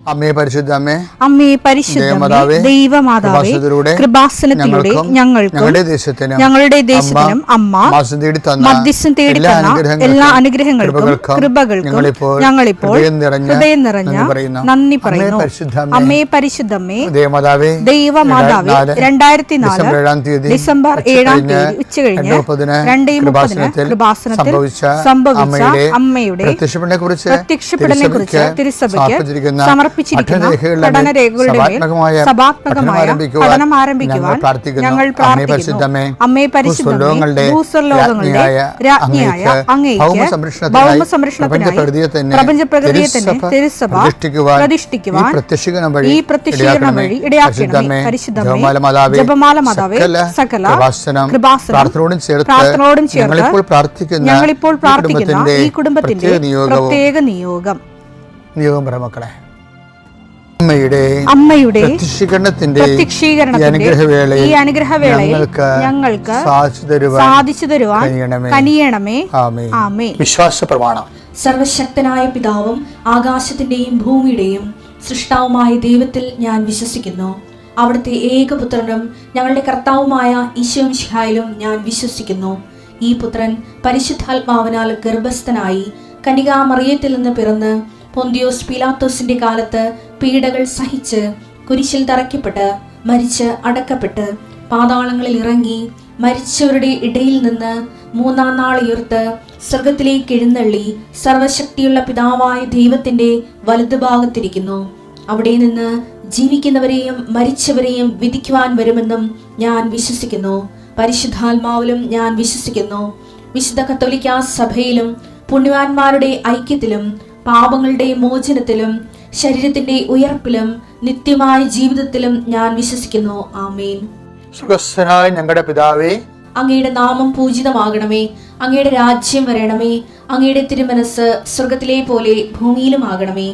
അമ്മേ പരിശുദ്ധമേ, അമ്മേ പരിശുദ്ധമേ, ദൈവമാതാവേ, കൃപാസനത്തിലൂടെ ഞങ്ങൾക്കും ഞങ്ങളുടെ ദേശത്തിനും അമ്മ മധ്യസ്ഥം തേടി തന്ന എല്ലാ അനുഗ്രഹങ്ങൾക്കും കൃപകൾക്കും ഞങ്ങളിപ്പോൾ ഹൃദയം നിറഞ്ഞ നന്ദി പറയുന്നു. അമ്മേ പരിശുദ്ധമേ, ദൈവമാതാവേ, 2004 ഡിസംബർ 7 ഉച്ചകഴിഞ്ഞ് 2:30 കൃപാസനത്തിൽ സംഭവിച്ച അമ്മയുടെ പ്രത്യക്ഷപ്പെടലിനെ കുറിച്ച് തിരുസഭയ്ക്ക് സമർപ്പിച്ചിരിക്കുന്ന പഠനരേഖകളുടെ സഭാത്മകമായ പഠനം ആരംഭിക്കുവാൻ ഞങ്ങൾ പ്രാർത്ഥിക്കുന്നു. അമ്മേ പരിശുദ്ധമേ, ഭൂസ്വർലോകങ്ങളുടെ രാജ്ഞിയായ അങ്ങേയ്ക്ക് ഭൗമസംരക്ഷണത്തിനായി പ്രപഞ്ചപ്രകൃതിയെ തന്നെ തിരുസഭ പ്രതിഷ്ഠിക്കുവാൻ ഈ പ്രത്യക്ഷീകരണം വഴി ഇടയാക്കണമേ. പരിശുദ്ധമേ, ജപമാല മാതാവേ, സകല കൃപാസനം പ്രാർത്ഥനയോടും ചേർത്ത് ഞങ്ങളിപ്പോൾ പ്രാർത്ഥിക്കുന്ന ഈ കുടുംബത്തിന്റെ പ്രത്യേക നിയോഗം അമ്മയുടെ പ്രത്യക്ഷീകരണത്തിന്റെ ഈ അനുഗ്രഹവേളയിൽ ഞങ്ങൾക്ക് സാധിച്ചു തരുവാൻ കനിയണമേ. ആമേൻ. വിശ്വാസ പ്രമാണം. സർവശക്തനായ പിതാവും ആകാശത്തിന്റെയും ഭൂമിയുടെയും സൃഷ്ടാവുമായ ദൈവത്തിൽ ഞാൻ വിശ്വസിക്കുന്നു. അവിടുത്തെ ഏകപുത്രനും ഞങ്ങളുടെ കർത്താവുമായ ഈശോ മിശിഹായിലും ഞാൻ വിശ്വസിക്കുന്നു. ഈ പുത്രൻ പരിശുദ്ധാത്മാവിനാൽ ഗർഭസ്ഥനായി കന്യകാമറിയത്തിൽ നിന്ന് പിറന്ന് പൊന്തിയോസ് പീലാത്തോസിന്റെ കാലത്ത് പീഡകൾ സഹിച്ച് കുരിശിൽ തറയ്ക്കപ്പെട്ട് മരിച്ച് അടക്കപ്പെട്ട് പാതാളങ്ങളിൽ ഇറങ്ങി മരിച്ചവരുടെ ഇടയിൽ നിന്ന് 3-ാം നാൾ ഉയർത്ത് സ്വർഗത്തിലേക്ക് എഴുന്നള്ളി സർവശക്തിയുള്ള പിതാവായ ദൈവത്തിന്റെ വലതുഭാഗത്തിരിക്കുന്നു. അവിടെ നിന്ന് ജീവിക്കുന്നവരെയും മരിച്ചവരെയും വിധിക്കുവാൻ വരുമെന്നും ഞാൻ വിശ്വസിക്കുന്നു. പരിശുദ്ധാത്മാവിലും ഞാൻ വിശ്വസിക്കുന്നു. വിശുദ്ധ കത്തോലിക്കാ സഭയിലും പുണ്യവാന്മാരുടെ ഐക്യത്തിലും പാപങ്ങളുടെ മോചനത്തിലും ശരീരത്തിന്റെ ഉയർപ്പിലും നിത്യമായ ജീവിതത്തിലും ഞാൻ വിശ്വസിക്കുന്നു. ആമേൻ. സുഖസ്ഥനായ ഞങ്ങളുടെ പിതാവേ, അങ്ങയുടെ നാമം പൂജിതമാകണമേ. അങ്ങയുടെ രാജ്യം വരണമേ. അങ്ങയുടെ തിരുമനസ് സ്വർഗത്തിലെ പോലെ ഭൂമിയിലുമാകണമേ.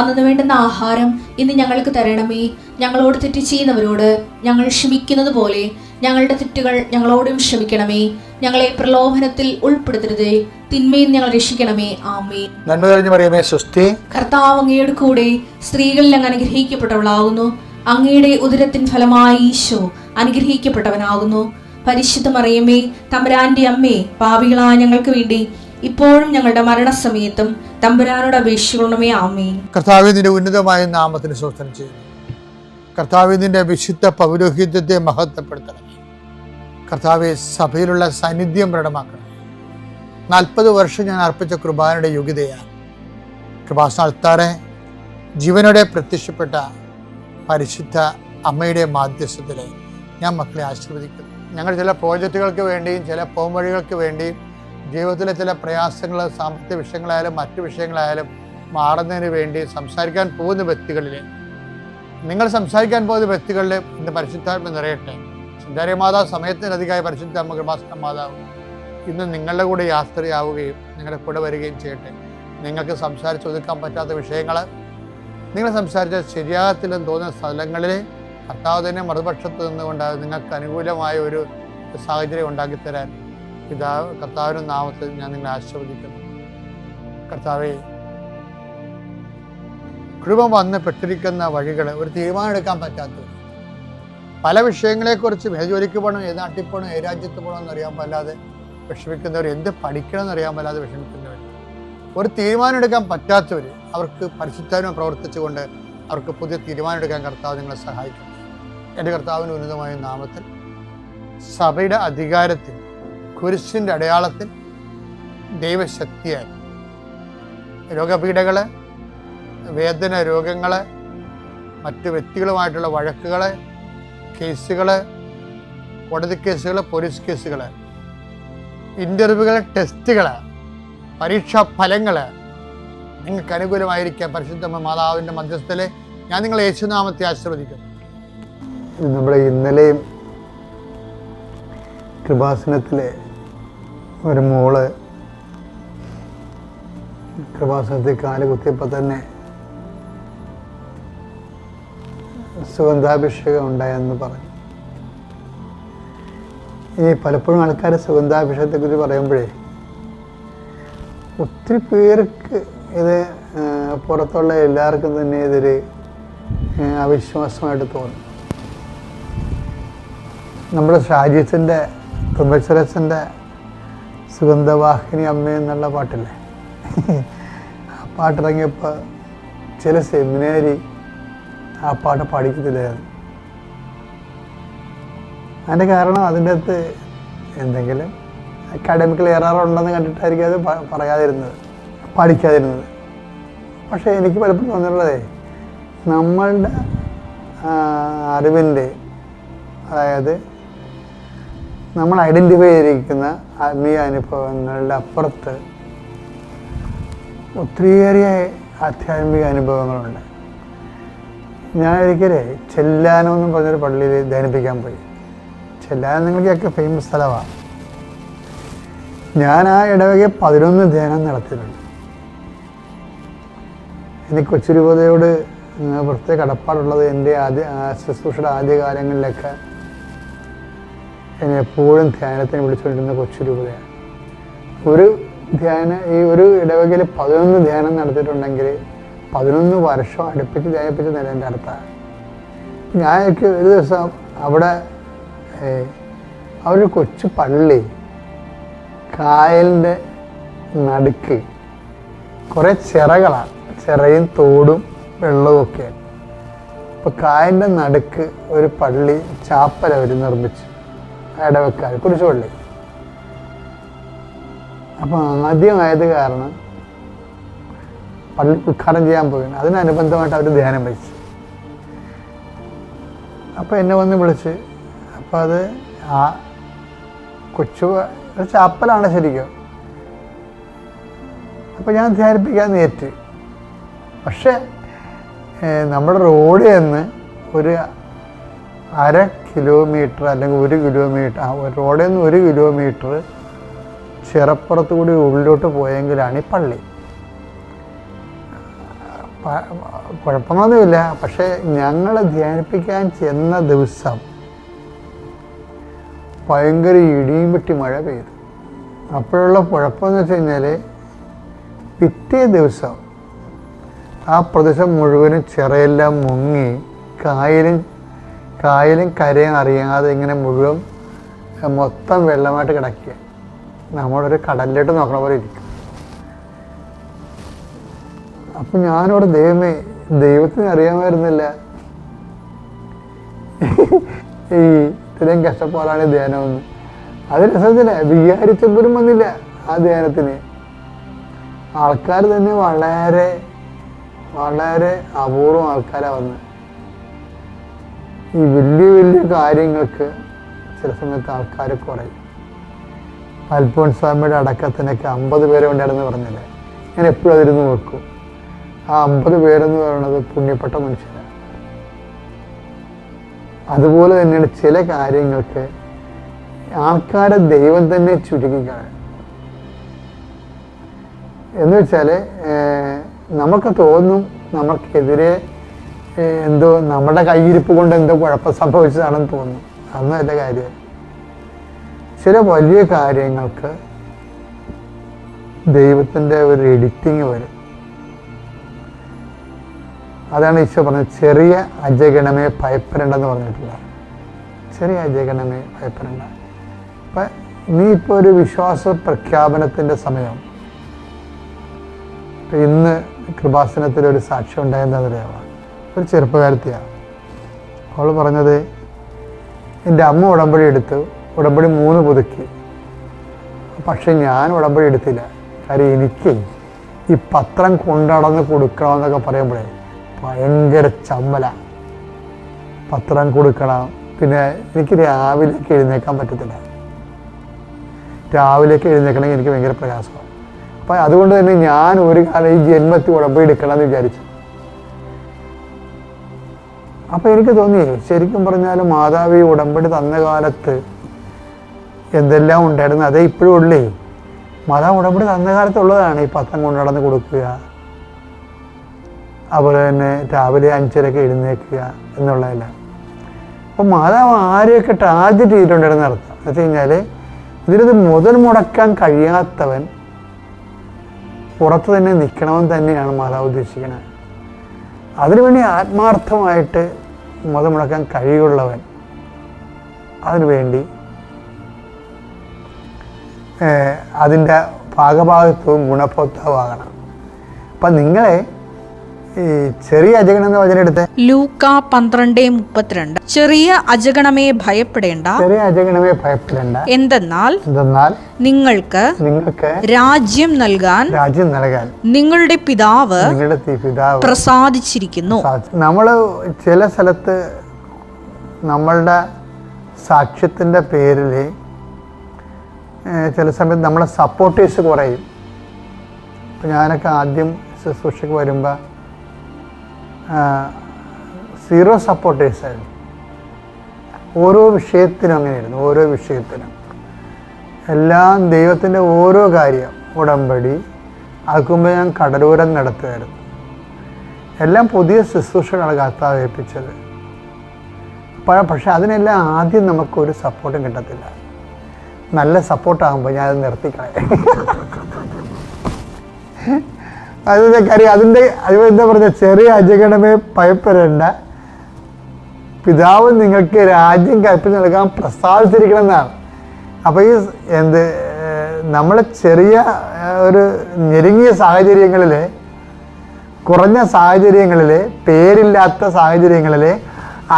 അന്നു വേണ്ടുന്ന ആഹാരം ഇന്ന് ഞങ്ങൾക്ക് തരണമേ. ഞങ്ങളോട് തെറ്റ് ചെയ്യുന്നവരോട് ഞങ്ങൾ ക്ഷമിക്കുന്നത് പോലെ ഞങ്ങളുടെ തെറ്റുകൾ ഞങ്ങളോടും ക്ഷമിക്കണമേ. ഞങ്ങളെ പ്രലോഭനത്തിൽ ഉൾപ്പെടുത്തരുതേ, തിന്മയിൽ ഞങ്ങൾ രക്ഷിക്കണമേ. ആമേൻ. നന്മ നിറഞ്ഞ മറിയമേ, സ്വസ്തി. കർത്താവ് അങ്ങയുടെ കൂടെ സ്ത്രീകളിൽ അങ്ങ് അനുഗ്രഹിക്കപ്പെട്ടവളാകുന്നു. അങ്ങയുടെ ഉദരത്തിൻ ഫലമായി ഈശോ അനുഗ്രഹിക്കപ്പെട്ടവനാകുന്നു. പരിശുദ്ധ മറിയമേ, തമ്പുരാന്റെ അമ്മേ, പാപികളായ ഞങ്ങൾക്ക് വേണ്ടി ഇപ്പോഴും ഞങ്ങളുടെ മരണസമയത്തും തമ്പുരാനോട് അപേക്ഷിക്കണമേ. ആമേൻ. കർത്താവേ, നിന്റെ ഉന്നതമായ നാമത്തിന് സ്തോത്രം ചെയ്യുന്നു. കർത്താവേ, നിന്റെ വിശുദ്ധ പൗരോഹിത്യത്തെ മഹത്വപ്പെടുത്തണം. കർത്താവെ, സഭയിലുള്ള സാന്നിധ്യം പ്രകടമാക്കണം. 40 വർഷം ഞാൻ അർപ്പിച്ച കുർബാനയുടെ യോഗ്യതയാണ്. കൃപാസനത്താറെ ജീവനോടെ പ്രത്യക്ഷപ്പെട്ട പരിശുദ്ധ അമ്മയുടെ മാധ്യസ്ഥത്തിൽ ഞാൻ മക്കളെ ആശീർവദിക്കുന്നു. ഞങ്ങൾ ചില പ്രോജക്റ്റുകൾക്ക് വേണ്ടിയും ചില പോംവഴികൾക്ക് വേണ്ടിയും ജീവിതത്തിലെ ചില പ്രയാസങ്ങൾ, സാമ്പത്തിക വിഷയങ്ങളായാലും മറ്റു വിഷയങ്ങളായാലും മാറുന്നതിന് വേണ്ടി സംസാരിക്കാൻ പോകുന്ന വ്യക്തികളിൽ, നിങ്ങൾ സംസാരിക്കാൻ പോകുന്ന വ്യക്തികളിൽ ഇന്ന് പരിശുദ്ധാത്മ നിറയട്ടെ. സുന്ദരമാതാവ് സമയത്തിനധികമായി പരിശുദ്ധ അമ്മ കൃപാസന മാതാവ് ഇന്ന് നിങ്ങളുടെ കൂടെ യാത്രയാവുകയും നിങ്ങളുടെ കൂടെ വരികയും ചെയ്യട്ടെ. നിങ്ങൾക്ക് സംസാരിച്ച് ഒതുക്കാൻ പറ്റാത്ത വിഷയങ്ങൾ, നിങ്ങൾ സംസാരിച്ചാൽ ശരിയാകത്തില്ലെന്ന് തോന്നുന്ന സ്ഥലങ്ങളിൽ കർത്താവ് തന്നെ മറുപക്ഷത്ത് നിന്നുകൊണ്ട് നിങ്ങൾക്ക് അനുകൂലമായ ഒരു സാഹചര്യം ഉണ്ടാക്കിത്തരാൻ കർത്താവിൻ്റെ നാമത്തിൽ ഞാൻ നിങ്ങളെ ആശീർവദിക്കുന്നു. കർത്താവെ, കൃപ വന്ന് പെട്ടിരിക്കുന്ന വഴികൾ ഒരു തീരുമാനം എടുക്കാൻ പറ്റാത്തത്, പല വിഷയങ്ങളെക്കുറിച്ചും ഏത് ജോലിക്ക് പോകണം, ഏത് നാട്ടിൽ പോകണം, ഏത് രാജ്യത്ത് പോകണമെന്ന് അറിയാൻ പാടില്ലാതെ വിഷമിക്കുന്നവർ, എന്ത് പഠിക്കണമെന്ന് അറിയാൻ പാടില്ലാതെ വിഷമിക്കുന്നവർ, ഒരു തീരുമാനം എടുക്കാൻ പറ്റാത്തവർ, അവർക്ക് പരിശുദ്ധാത്മാവ് പ്രവർത്തിച്ചുകൊണ്ട് അവർക്ക് പുതിയ തീരുമാനം എടുക്കാൻ കർത്താവ് നിങ്ങളെ സഹായിക്കും. എൻ്റെ കർത്താവിൻ്റെ ഉന്നതമായ നാമത്തിൽ സഭയുടെ അധികാരത്തിൽ, കുരിശിൻ്റെ അടയാളത്തിൽ, ദൈവശക്തിയാൽ രോഗപീഠകൾ, വേദന രോഗങ്ങൾ, മറ്റു വ്യക്തികളുമായിട്ടുള്ള വഴക്കുകൾ, കേസുകൾ, കോടതി കേസുകൾ, പോലീസ് കേസുകൾ, ഇൻ്റർവ്യൂകൾ, ടെസ്റ്റുകൾ, പരീക്ഷാ ഫലങ്ങൾ നിങ്ങൾക്ക് അനുകൂലമായിരിക്കാൻ പരിശുദ്ധ മാതാവിൻ്റെ മധ്യസ്ഥത്തിൽ ഞാൻ നിങ്ങളെ യേശുനാമത്തെ ആശീർവദിക്കുന്നു. നമ്മുടെ ഇന്നലെയും കൃപാസനത്തിലെ ഒരു മോള് കൃപാസനത്തിൽ കാല് കുത്തിയപ്പോൾ തന്നെ സുഗന്ധാഭിഷേകം ഉണ്ടായെന്ന് പറഞ്ഞു. ഈ പലപ്പോഴും ആൾക്കാർ സുഗന്ധാഭിഷേകത്തെക്കുറിച്ച് പറയുമ്പോഴേ ഒത്തിരി പേർക്ക് ഇത് പുറത്തുള്ള എല്ലാവർക്കും തന്നെ ഇതൊരു അവിശ്വാസമായിട്ട് തോന്നും. നമ്മുടെ ഷാജിസിൻ്റെ തുമ്പച്ചരസിൻ്റെ സുഗന്ധവാഹിനി അമ്മ എന്നുള്ള പാട്ടില്ലേ, ആ പാട്ടിറങ്ങിയപ്പോൾ ചില സെമിനാരി ആ പാട്ട് പഠിക്കത്തില്ലായിരുന്നു. അതിൻ്റെ കാരണം അതിൻ്റെ അകത്ത് എന്തെങ്കിലും അക്കാഡമിക്കൽ എററുണ്ടെന്ന് കണ്ടിട്ടായിരിക്കും അത് പറയാതിരുന്നത്, പഠിക്കാതിരുന്നത്. പക്ഷേ എനിക്ക് പലപ്പോഴും തോന്നിയിട്ടുള്ളതേ, നമ്മളുടെ അറിവിൻ്റെ, അതായത് നമ്മൾ ഐഡൻറ്റിഫൈ ചെയ്തിരിക്കുന്ന ആത്മീയ അനുഭവങ്ങളുടെ അപ്പുറത്ത് ഒത്തിരിയേറെ ആധ്യാത്മിക അനുഭവങ്ങളുണ്ട്. ഞാൻ ഒരിക്കലേ ചെല്ലാനം എന്ന് പറഞ്ഞൊരു പള്ളിയിൽ ധ്യാനിപ്പിക്കാൻ പോയി. ചെല്ലാനം നിങ്ങൾക്കൊക്കെ ഫേമസ് സ്ഥലമാണ്. ഞാൻ ആ ഇടവകെ 11 ധ്യാനം നടത്തിയിട്ടുണ്ട്. എനിക്ക് കൊച്ചുരൂപതയോട് പ്രത്യേക കടപ്പാടുള്ളത് എൻ്റെ ശുശ്രൂഷയുടെ ആദ്യകാലങ്ങളിലൊക്കെ എന്നെ എപ്പോഴും ധ്യാനത്തിന് വിളിച്ചുകൊണ്ടിരുന്ന കൊച്ചുരൂപതയാണ്. ഈ ഒരു ഇടവകയിൽ 11 ധ്യാനം നടത്തിയിട്ടുണ്ടെങ്കിൽ 11 വർഷം അടുപ്പിച്ച് ധ്യാനിപ്പിച്ചതല്ല എൻ്റെ അർത്ഥമാണ്. ഞാനൊക്കെ ഒരു ദിവസം അവിടെ ഒരു കൊച്ചു പള്ളി, കായലിൻ്റെ നടുക്ക് കുറേ ചിറകളാണ്, ചിറയും തോടും വെള്ളവും ഒക്കെ. അപ്പോൾ കായലിൻ്റെ നടുക്ക് ഒരു പള്ളി, ചാപ്പൽ അവർ നിർമ്മിച്ചു, ഇടവക്കാർ, കുരിശുപള്ളി. അപ്പോൾ ആദ്യമായത് കാരണം പള്ളി ഉദ്ഘാടനം ചെയ്യാൻ പോവുകയാണ്. അതിനനുബന്ധമായിട്ട് അവർ ധ്യാനം വെച്ചു. അപ്പോൾ എന്നെ വന്ന് വിളിച്ച്, അപ്പോൾ അത് ആ കൊച്ചു ഒരു ചാപ്പലാണ് ശരിക്കും. അപ്പോൾ ഞാൻ ധ്യാനിപ്പിക്കാൻ നേരിട്ട്. പക്ഷേ നമ്മുടെ റോഡിൽ നിന്ന് ഒരു 1/2 കിലോമീറ്റർ അല്ലെങ്കിൽ 1 കിലോമീറ്റർ, റോഡിൽ നിന്ന് 1 കിലോമീറ്റർ ചിറപ്പുറത്ത് കൂടി ഉള്ളിലോട്ട് പോയെങ്കിലാണ് ഈ പള്ളി. കുഴപ്പമൊന്നുമില്ല. പക്ഷേ ഞങ്ങൾ ധ്യാനിപ്പിക്കാൻ ചെന്ന ദിവസം ഭയങ്കര ഇടിയും വെട്ടി മഴ പെയ്തു. അപ്പോഴുള്ള കുഴപ്പമെന്ന് വെച്ച് കഴിഞ്ഞാൽ പിറ്റേ ദിവസം ആ പ്രദേശം മുഴുവനും ചിറയെല്ലാം മുങ്ങി കായലും കരയും അറിയാതെ ഇങ്ങനെ മുഴുവൻ മൊത്തം വെള്ളമായിട്ട് കിടക്കുക. നമ്മളൊരു കടലിലോട്ട് നോക്കണ പോലെ ഇരിക്കും. അപ്പം ഞാനവിടെ ദൈവത്തിന് അറിയാമായിരുന്നില്ല ഈ ഇത്രയും കഷ്ടപ്പാടാണ് ധ്യാനമെന്ന്. അത് രസത്തില്ല, വിചാരിച്ചപ്പോഴും വന്നില്ല ആ ധ്യാനത്തിന്. ആൾക്കാർ തന്നെ വളരെ വളരെ അപൂർവം ആൾക്കാരാണ് വന്നത്. ഈ വലിയ വലിയ കാര്യങ്ങൾക്ക് ചില സമയത്ത് ആൾക്കാർ കുറയും. അൽഫോൻസ് സ്വാമിയുടെ അടക്കത്തിനൊക്കെ 50 പേരെ ഉണ്ടായിരുന്നു പറഞ്ഞില്ലേ, ഞാൻ എപ്പോഴും അതിരുന്ന് നോക്കും. ആ 50 പേരെന്ന് പറയുന്നത് പുണ്യപ്പെട്ട മനുഷ്യരാണ്. അതുപോലെ തന്നെയാണ് ചില കാര്യങ്ങൾക്ക് ആൾക്കാരെ ദൈവം തന്നെ ചുരുക്കിക്കാണ്. എന്ന് വെച്ചാൽ നമുക്ക് തോന്നും നമുക്കെതിരെ എന്തോ നമ്മുടെ കയ്യിരിപ്പ് കൊണ്ട് എന്തോ കുഴപ്പം സംഭവിച്ചതാണെന്ന് തോന്നും. അന്നും എൻ്റെ കാര്യം. ചില വലിയ കാര്യങ്ങൾക്ക് ദൈവത്തിൻ്റെ ഒരു എഡിറ്റിങ് വരും. അതാണ് ഈശോ പറഞ്ഞത്, ചെറിയ അജഗണമേ ഭയപ്പെടേണ്ടെന്ന് പറഞ്ഞിട്ടില്ല. ചെറിയ അജഗണമേ ഭയപ്പെടേണ്ട. അപ്പം ഇനിയിപ്പോൾ ഒരു വിശ്വാസ പ്രഖ്യാപനത്തിൻ്റെ സമയം. ഇന്ന് കൃപാസനത്തിലൊരു സാക്ഷ്യം ഉണ്ടായെന്നറിയാമോ? ഒരു ചെറുപ്പക്കാരത്തിയാണ്. അവൾ പറഞ്ഞത്, എൻ്റെ അമ്മ ഉടമ്പടി എടുത്തു, ഉടമ്പടി 3 പുതുക്കി. പക്ഷെ ഞാൻ ഉടമ്പടി എടുത്തില്ല. കാര്യം എനിക്ക് ഈ പത്രം കൊണ്ടടന്ന് കൊടുക്കണമെന്നൊക്കെ പറയുമ്പോഴേ ഭയങ്കര ചമ്മല. പത്രം കൊടുക്കണം, പിന്നെ എനിക്ക് രാവിലേക്ക് എഴുന്നേക്കാൻ പറ്റത്തില്ല. രാവിലേക്ക് എഴുന്നേക്കണമെങ്കിൽ എനിക്ക് ഭയങ്കര പ്രയാസമാണ്. അപ്പം അതുകൊണ്ട് തന്നെ ഞാൻ ഒരു കാലം ഈ ജന്മത്തിൽ ഉടമ്പടി എടുക്കണമെന്ന് വിചാരിച്ചു. അപ്പം എനിക്ക് തോന്നി, ശരിക്കും പറഞ്ഞാൽ മാതാവ് ഈ ഉടമ്പടി തന്ന കാലത്ത് എന്തെല്ലാം ഉണ്ടായിരുന്നു അതേ ഇപ്പോഴും ഉള്ളേ. മാതാവ് ഉടമ്പടി തന്ന കാലത്തുള്ളതാണ് ഈ പത്രം കൊണ്ട് നടന്ന് കൊടുക്കുക, അതുപോലെ തന്നെ രാവിലെ 5:30 എഴുന്നേൽക്കുക എന്നുള്ളതല്ല. അപ്പം മാതാവ് ആരെയൊക്കെ ടാർഗറ്റ് ചെയ്തിട്ടുണ്ടായിരുന്നു അർത്ഥം. എന്ന് വെച്ച് കഴിഞ്ഞാൽ ഇതിനത് മുതൽ മുടക്കാൻ കഴിയാത്തവൻ പുറത്ത് തന്നെ നിൽക്കണമെന്ന് തന്നെയാണ് മാതാവ് ഉദ്ദേശിക്കുന്നത്. അതിനുവേണ്ടി ആത്മാർത്ഥമായിട്ട് മതം മുടക്കാൻ കഴിയുള്ളവൻ അതിനുവേണ്ടി അതിൻ്റെ ഭാഗഭാഗത്വവും ഗുണഭോക്താവാകണം. അപ്പം നിങ്ങളെ ഈ ചെറിയ അജഗണം എന്ന വചനം എടുത്ത് ലൂക്ക 12:32 ചെറിയ അജഗണമേ ഭയപ്പെടേണ്ട, ചെറിയ അജഗണമേ ഭയപ്പെടേണ്ട, എന്തെന്നാൽ നിങ്ങൾക്ക് രാജ്യം നൽകാൻ നിങ്ങളുടെ പിതാവ് പ്രസാദിച്ചിരിക്കുന്നു. നമ്മൾ ചില സ്ഥലത്ത് നമ്മളുടെ സാക്ഷ്യത്തിൻ്റെ പേരിൽ ചില സമയത്ത് നമ്മളെ സപ്പോർട്ടേഴ്സ് കുറയും. ഇപ്പം ഞാനൊക്കെ ആദ്യം ശുശ്രൂഷയ്ക്ക് വരുമ്പോൾ 0 സപ്പോർട്ടേഴ്സായിരുന്നു. ഓരോ വിഷയത്തിനും അങ്ങനെയായിരുന്നു. ഓരോ വിഷയത്തിനും എല്ലാം ദൈവത്തിൻ്റെ ഓരോ കാര്യം ഉടമ്പടി ആക്കുമ്പോൾ ഞാൻ കടലോരം നടത്തുമായിരുന്നു. എല്ലാം പുതിയ ശുശ്രൂഷകളാണ് കർത്താവ് ഏൽപ്പിച്ചത്. പക്ഷെ അതിനെല്ലാം ആദ്യം നമുക്കൊരു സപ്പോർട്ടും കിട്ടത്തില്ല. നല്ല സപ്പോർട്ടാകുമ്പോൾ ഞാനത് നിർത്തിക്കളയാം. അതിൻ്റെ കാര്യം അതിൻ്റെ എന്താ പറഞ്ഞ ചെറിയ അജഗണമേ ഭയപ്പെടേണ്ട, പിതാവ് നിങ്ങൾക്ക് രാജ്യം കൽപ്പിച്ച് നൽകാൻ പ്രസാദിച്ചിരിക്കണം എന്നാണ്. അപ്പോൾ ഈ നമ്മൾ ചെറിയ ഒരു ഞെരുങ്ങിയ സാഹചര്യങ്ങളിൽ, കുറഞ്ഞ സാഹചര്യങ്ങളിൽ, പേരില്ലാത്ത സാഹചര്യങ്ങളിൽ,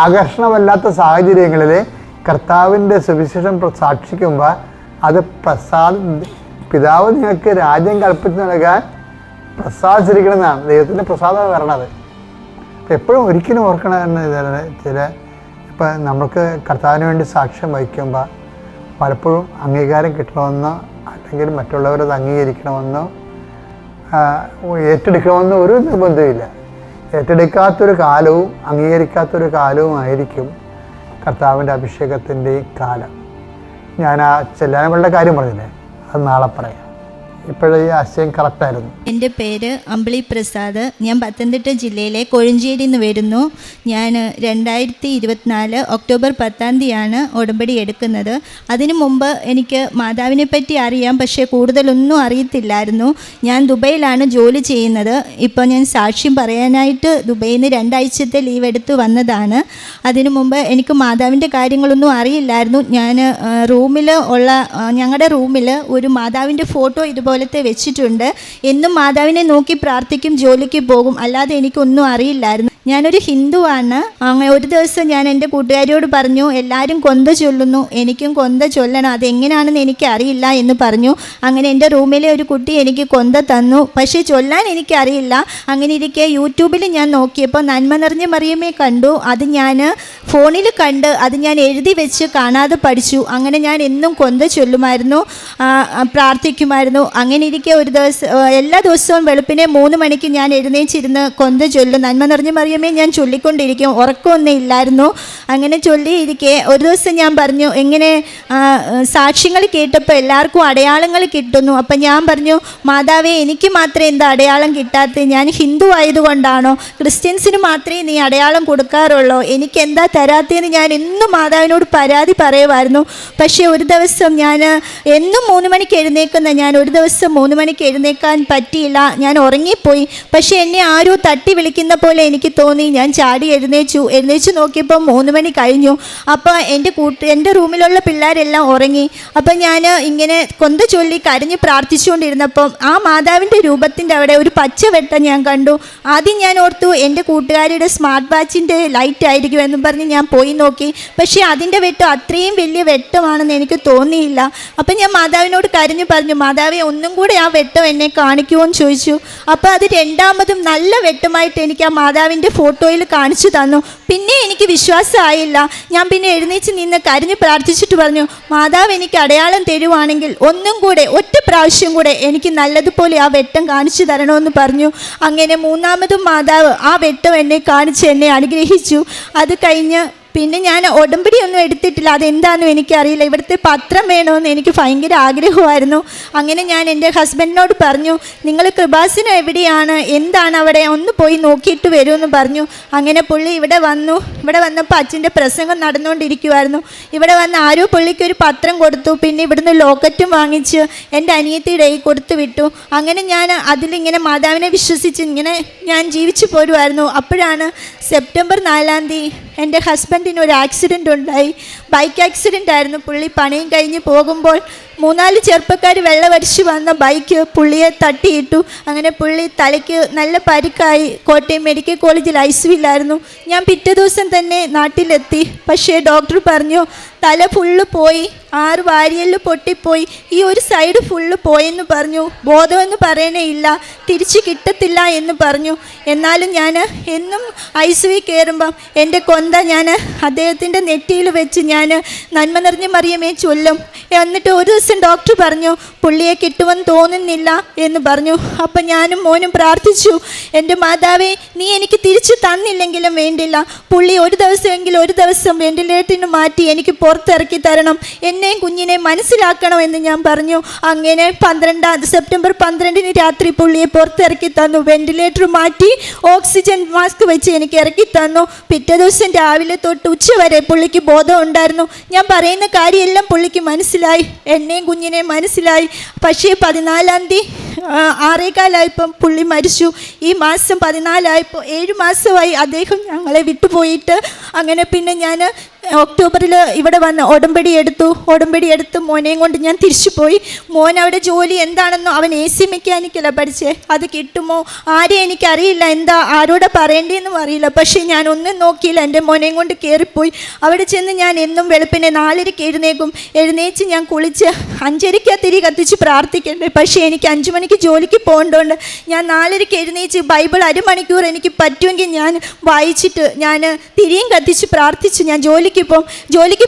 ആകർഷണമല്ലാത്ത സാഹചര്യങ്ങളിൽ കർത്താവിൻ്റെ സുവിശേഷം സാക്ഷിക്കുമ്പോൾ അത് പിതാവ് നിങ്ങൾക്ക് രാജ്യം കൽപ്പിച്ച് നൽകാൻ പ്രസാദിച്ചിരിക്കണമെന്നാണ്. ദൈവത്തിൻ്റെ പ്രസാദം വരണത്. അപ്പം എപ്പോഴും ഒരിക്കലും ഓർക്കണം ചില ഇപ്പം നമുക്ക് കർത്താവിന് വേണ്ടി സാക്ഷ്യം വഹിക്കുമ്പോൾ പലപ്പോഴും അംഗീകാരം കിട്ടണമെന്നോ അല്ലെങ്കിൽ മറ്റുള്ളവരത് അംഗീകരിക്കണമെന്നോ ഏറ്റെടുക്കണമെന്നോ ഒരു നിർബന്ധമില്ല. ഏറ്റെടുക്കാത്തൊരു കാലവും അംഗീകരിക്കാത്തൊരു കാലവും ആയിരിക്കും കർത്താവിൻ്റെ അഭിഷേകത്തിൻ്റെ കാലം. ഞാൻ ആ ചെല്ലാനങ്ങളുടെ കാര്യം പറഞ്ഞില്ലേ, അത് നാളെ പറയാം. ഇപ്പോഴേ ഈ ആശയം കറക്റ്റായിരുന്നു. എൻ്റെ പേര് അമ്പിളി പ്രസാദ്. ഞാൻ പത്തനംതിട്ട ജില്ലയിലെ കൊഴഞ്ചേരിയിൽ നിന്ന് വരുന്നു. ഞാൻ 2024 ഒക്ടോബർ 10 ഉടമ്പടി എടുക്കുന്നത്. അതിനു മുമ്പ് എനിക്ക് മാതാവിനെ പറ്റി അറിയാം, പക്ഷേ കൂടുതലൊന്നും അറിയത്തില്ലായിരുന്നു. ഞാൻ ദുബൈയിലാണ് ജോലി ചെയ്യുന്നത്. ഇപ്പോൾ ഞാൻ സാക്ഷ്യം പറയാനായിട്ട് ദുബൈയിൽ നിന്ന് 2 ആഴ്ചത്തെ ലീവ് എടുത്ത് വന്നതാണ്. അതിനു മുമ്പ് എനിക്ക് മാതാവിൻ്റെ കാര്യങ്ങളൊന്നും അറിയില്ലായിരുന്നു. ഞാൻ ഞങ്ങളുടെ റൂമിൽ ഒരു മാതാവിൻ്റെ ഫോട്ടോ ഇതുപോലത്തെ വെച്ചിട്ടുണ്ട്. എന്നും മാതാവിനെ നോക്കി പ്രാർത്ഥിക്കും, ജോലിക്ക് പോകും. അല്ലാതെ എനിക്കൊന്നും അറിയില്ലായിരുന്നു. ഞാനൊരു ഹിന്ദുവാണ്. അങ്ങനെ ഒരു ദിവസം ഞാൻ എൻ്റെ കൂട്ടുകാരിയോട് പറഞ്ഞു, എല്ലാവരും കൊന്ത ചൊല്ലുന്നു, എനിക്കും കൊന്ത ചൊല്ലണം, അതെങ്ങനെയാണെന്ന് എനിക്ക് അറിയില്ല എന്ന് പറഞ്ഞു. അങ്ങനെ എൻ്റെ റൂമിലെ ഒരു കുട്ടി എനിക്ക് കൊന്ത തന്നു, പക്ഷേ ചൊല്ലാൻ എനിക്കറിയില്ല. അങ്ങനെ ഇരിക്കെ യൂട്യൂബിൽ ഞാൻ നോക്കിയപ്പോൾ നന്മ നിറഞ്ഞ മറിയമേ കണ്ടു. അത് ഞാൻ ഫോണിൽ കണ്ട് അത് ഞാൻ എഴുതി വെച്ച് കാണാതെ പഠിച്ചു. അങ്ങനെ ഞാൻ എന്നും കൊന്ത ചൊല്ലുമായിരുന്നു, പ്രാർത്ഥിക്കുമായിരുന്നു. അങ്ങനെ ഇരിക്കെ ഒരു ദിവസം എല്ലാ ദിവസവും വെളുപ്പിനെ 3 മണിക്ക് ഞാൻ എഴുന്നേച്ചിരുന്ന് കൊന്ത ചൊല്ലും. നന്മ നിറഞ്ഞ മറിയമേ ഞാൻ ചൊല്ലിക്കൊണ്ടിരിക്കും, ഉറക്കമൊന്നും ഇല്ലായിരുന്നു. അങ്ങനെ ചൊല്ലിയിരിക്കെ ഒരു ദിവസം ഞാൻ പറഞ്ഞു, എങ്ങനെ സാക്ഷ്യങ്ങൾ കേട്ടപ്പോൾ എല്ലാവർക്കും അടയാളങ്ങൾ കിട്ടുന്നു. അപ്പം ഞാൻ പറഞ്ഞു, മാതാവേ എനിക്ക് മാത്രമേ എന്താ അടയാളം കിട്ടാത്തത്? ഞാൻ ഹിന്ദു ആയതുകൊണ്ടാണോ? ക്രിസ്ത്യൻസിന് മാത്രമേ നീ അടയാളം കൊടുക്കാറുള്ളൂ, എനിക്ക് എന്താ തരാത്തതെന്ന് ഞാൻ എന്നും മാതാവിനോട് പരാതി പറയുമായിരുന്നു. പക്ഷേ ഒരു ദിവസം ഞാൻ എന്നും 3 മണിക്ക് എഴുന്നേക്കുന്ന ഞാൻ ഒരു ദിവസം 3 മണിക്ക് എഴുന്നേക്കാൻ പറ്റിയില്ല. ഞാൻ ഉറങ്ങിപ്പോയി. പക്ഷേ എന്നെ ആരോ തട്ടി വിളിക്കുന്ന പോലെ എനിക്ക് തോന്നി. ഞാൻ ചാടി എഴുന്നേച്ചു നോക്കിയപ്പോൾ 3 മണി കഴിഞ്ഞു. അപ്പോൾ എൻ്റെ റൂമിലുള്ള പിള്ളേരെല്ലാം ഉറങ്ങി. അപ്പം ഞാൻ ഇങ്ങനെ കൊന്ത ചൊല്ലി കരഞ്ഞ് പ്രാർത്ഥിച്ചുകൊണ്ടിരുന്നപ്പം ആ മാതാവിൻ്റെ രൂപത്തിൻ്റെ അവിടെ ഒരു പച്ച വെട്ടം ഞാൻ കണ്ടു. ആദ്യം ഞാൻ ഓർത്തു എൻ്റെ കൂട്ടുകാരുടെ സ്മാർട്ട് വാച്ചിൻ്റെ ലൈറ്റ് ആയിരിക്കും എന്നും പറഞ്ഞ് ഞാൻ പോയി നോക്കി. പക്ഷേ അതിൻ്റെ വെട്ടം അത്രയും വലിയ വെട്ടമാണെന്ന് എനിക്ക് തോന്നിയില്ല. അപ്പം ഞാൻ മാതാവിനോട് കരഞ്ഞു പറഞ്ഞു, മാതാവേ ഒന്നും കൂടെ ആ വെട്ടം എന്നെ കാണിക്കുമോ എന്ന് ചോദിച്ചു. അപ്പോൾ അത് രണ്ടാമതും നല്ല വെട്ടമായിട്ട് എനിക്ക് ആ മാതാവിൻ്റെ ഫോട്ടോയിൽ കാണിച്ചു തന്നു. പിന്നെ എനിക്ക് വിശ്വാസമായില്ല. ഞാൻ പിന്നെ എഴുന്നേച്ച് നിന്ന് കരഞ്ഞ് പ്രാർത്ഥിച്ചിട്ട് പറഞ്ഞു, മാതാവ് എനിക്ക് അടയാളം തരുവാണെങ്കിൽ ഒന്നും കൂടെ ഒറ്റ പ്രാവശ്യം കൂടെ എനിക്ക് നല്ലതുപോലെ ആ വെട്ടം കാണിച്ചു തരണമെന്ന് പറഞ്ഞു. അങ്ങനെ 3ാമതും മാതാവ് ആ വെട്ടം എന്നെ കാണിച്ച് എന്നെ അനുഗ്രഹിച്ചു. അത് കഴിഞ്ഞ് പിന്നെ ഞാൻ ഉടമ്പടി ഒന്നും എടുത്തിട്ടില്ല, അതെന്താണെന്നും എനിക്കറിയില്ല. ഇവിടുത്തെ പത്രം വേണമെന്ന് എനിക്ക് ഭയങ്കര ആഗ്രഹമായിരുന്നു. അങ്ങനെ ഞാൻ എൻ്റെ ഹസ്ബൻഡിനോട് പറഞ്ഞു, നിങ്ങൾ കൃപാസനം എവിടെയാണ്, എന്താണ് അവിടെ, ഒന്ന് പോയി നോക്കിയിട്ട് വരുമെന്ന് പറഞ്ഞു. അങ്ങനെ പുള്ളി ഇവിടെ വന്നു. ഇവിടെ വന്നപ്പോൾ അച്ഛൻ്റെ പ്രസംഗം നടന്നുകൊണ്ടിരിക്കുമായിരുന്നു. ഇവിടെ വന്ന് ആരോ പുള്ളിക്ക് ഒരു പത്രം കൊടുത്തു. പിന്നെ ഇവിടുന്ന് ലോക്കറ്റും വാങ്ങിച്ച് എൻ്റെ അനിയത്തിയുടെ കയ്യിൽ കൊടുത്തു വിട്ടു. അങ്ങനെ ഞാൻ അതിലിങ്ങനെ മാതാവിനെ വിശ്വസിച്ച് ഇങ്ങനെ ഞാൻ ജീവിച്ചു പോരുമായിരുന്നു. അപ്പോഴാണ് സെപ്റ്റംബർ 4 എൻ്റെ ഹസ്ബൻഡിന് ഒരു ആക്സിഡൻ്റ് ഉണ്ടായി. ബൈക്ക് ആക്സിഡൻ്റ് ആയിരുന്നു. പുള്ളി പണിയും കഴിഞ്ഞ് പോകുമ്പോൾ 3-4 ചെറുപ്പക്കാർ വെള്ളമടിച്ച് വന്ന ബൈക്ക് പുള്ളിയെ തട്ടിയിട്ടു. അങ്ങനെ പുള്ളി തലയ്ക്ക് നല്ല പരിക്കായി. കോട്ടയം മെഡിക്കൽ കോളേജിൽ ICUവിലായിരുന്നു. ഞാൻ പിറ്റേ ദിവസം തന്നെ നാട്ടിലെത്തി. പക്ഷേ ഡോക്ടർ പറഞ്ഞു തല ഫുള്ള് പോയി, 6 വാരിയെല്ല് പൊട്ടിപ്പോയി, ഈ ഒരു സൈഡ് ഫുള്ള് പോയെന്ന് പറഞ്ഞു. ബോധമെന്ന് പറയണേ ഇല്ല, തിരിച്ച് കിട്ടത്തില്ല എന്ന് പറഞ്ഞു. എന്നാലും ഞാൻ എന്നും ICUവിൽ കയറുമ്പം എൻ്റെ കൊന്ത ഞാൻ അദ്ദേഹത്തിൻ്റെ നെറ്റിയിൽ വെച്ച് ഞാൻ നന്മ നിറഞ്ഞ മറിയമേ ചൊല്ലും. എന്നിട്ട് ഒരു ദിവസം ഡോക്ടർ പറഞ്ഞു പുള്ളിയെ കിട്ടുമെന്ന് തോന്നുന്നില്ല എന്ന് പറഞ്ഞു. അപ്പം ഞാനും മോനും പ്രാർത്ഥിച്ചു, എൻ്റെ മാതാവേ നീ എനിക്ക് തിരിച്ചു തന്നില്ലെങ്കിലും വേണ്ടില്ല, പുള്ളി ഒരു ദിവസം വെന്റിലേറ്ററിന് മാറ്റി എനിക്ക് പുറത്തിറക്കി തരണം, എന്നെയും കുഞ്ഞിനെ മനസ്സിലാക്കണമെന്ന് ഞാൻ പറഞ്ഞു. അങ്ങനെ സെപ്റ്റംബർ 12 രാത്രി പുള്ളിയെ പുറത്തിറക്കി തന്നു. വെന്റിലേറ്റർ മാറ്റി ഓക്സിജൻ മാസ്ക് വെച്ച് എനിക്ക് ഇറക്കി തന്നു. പിറ്റേ ദിവസം രാവിലെ തൊട്ട് ഉച്ച വരെ പുള്ളിക്ക് ബോധം ഉണ്ടായിരുന്നു. ഞാൻ പറയുന്ന കാര്യമെല്ലാം പുള്ളിക്ക് മനസ്സിലായി, എന്നെയും കുഞ്ഞിനെ മനസ്സിലായി. പക്ഷേ 14 6:15 പുള്ളി മരിച്ചു. ഈ മാസം 14 7 മാസമായി അദ്ദേഹം ഞങ്ങളെ വിട്ടുപോയിട്ട്. അങ്ങനെ പിന്നെ ഞാൻ ഒക്ടോബറിൽ ഇവിടെ വന്ന് ഉടമ്പടി എടുത്തു മോനെയും കൊണ്ട് ഞാൻ തിരിച്ചു പോയി. മോൻ അവിടെ ജോലി എന്താണെന്നോ, അവൻ AC മെക്കാനിക്കല പഠിച്ചേ, അത് കിട്ടുമോ ആരെയും എനിക്കറിയില്ല, എന്താ ആരോടെ പറയേണ്ടതെന്നും അറിയില്ല. പക്ഷേ ഞാൻ ഒന്നും നോക്കിയില്ല, എൻ്റെ മോനെയും കൊണ്ട് കയറിപ്പോയി. അവിടെ ചെന്ന് ഞാൻ എന്നും വെളുപ്പിനെ 4:30 എഴുന്നേച്ച് ഞാൻ കുളിച്ച് 5:30 തിരി കത്തിച്ച് പ്രാർത്ഥിക്കണ്ടേ. പക്ഷേ എനിക്ക് 5 മണിക്ക് ജോലിക്ക് പോകേണ്ടതുകൊണ്ട് ഞാൻ 4:30 എഴുന്നേച്ച് ബൈബിൾ അരമണിക്കൂർ എനിക്ക് പറ്റുമെങ്കിൽ ഞാൻ വായിച്ചിട്ട് ഞാൻ തിരിയും കത്തിച്ച് പ്രാർത്ഥിച്ചു. ഞാൻ ജോലിക്ക്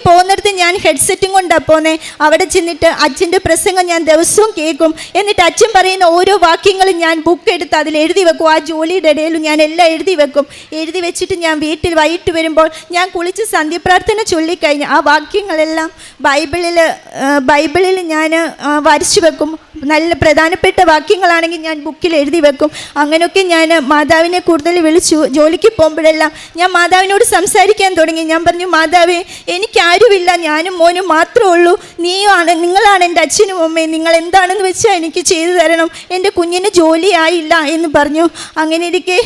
പോകുന്നിടത്ത് ഞാൻ ഹെഡ്സെറ്റും കൊണ്ടാണ് പോകുന്നത്. അവിടെ ചെന്നിട്ട് അച്ഛൻ്റെ പ്രസംഗം ഞാൻ ദിവസവും കേൾക്കും. എന്നിട്ട് അച്ഛൻ പറയുന്ന ഓരോ വാക്യങ്ങളും ഞാൻ ബുക്ക് എടുത്ത് അതിൽ എഴുതി വെക്കും. ആ ജോലിയുടെ ഇടയിലും ഞാൻ എല്ലാം എഴുതി വെച്ചിട്ട് ഞാൻ വീട്ടിൽ വൈകിട്ട് വരുമ്പോൾ ഞാൻ കുളിച്ച് സന്ധ്യപ്രാർത്ഥന ചൊല്ലിക്കഴിഞ്ഞ് ആ വാക്യങ്ങളെല്ലാം ബൈബിളിൽ ഞാൻ വരച്ചു വെക്കും. നല്ല പ്രധാനപ്പെട്ട വാക്യങ്ങളാണെങ്കിൽ ഞാൻ ബുക്കിൽ എഴുതി വെക്കും. അങ്ങനെയൊക്കെ ഞാൻ മാതാവിനെ കൂടുതൽ വിളിച്ചു. ജോലിക്ക് പോകുമ്പോഴെല്ലാം ഞാൻ മാതാവിനോട് സംസാരിക്കാൻ തുടങ്ങി. ഞാൻ പറഞ്ഞു, മാതാവേ എനിക്കാരുമില്ല, ഞാനും മോനും മാത്രമേ ഉള്ളൂ, നിങ്ങളാണ് എൻ്റെ അച്ഛനും അമ്മയും, നിങ്ങൾ എന്താണെന്ന് വെച്ചാൽ എനിക്ക് ചെയ്തു തരണം, എൻ്റെ കുഞ്ഞിന് ജോലിയായില്ല എന്ന് പറഞ്ഞു. അങ്ങനെ ഇരിക്കെ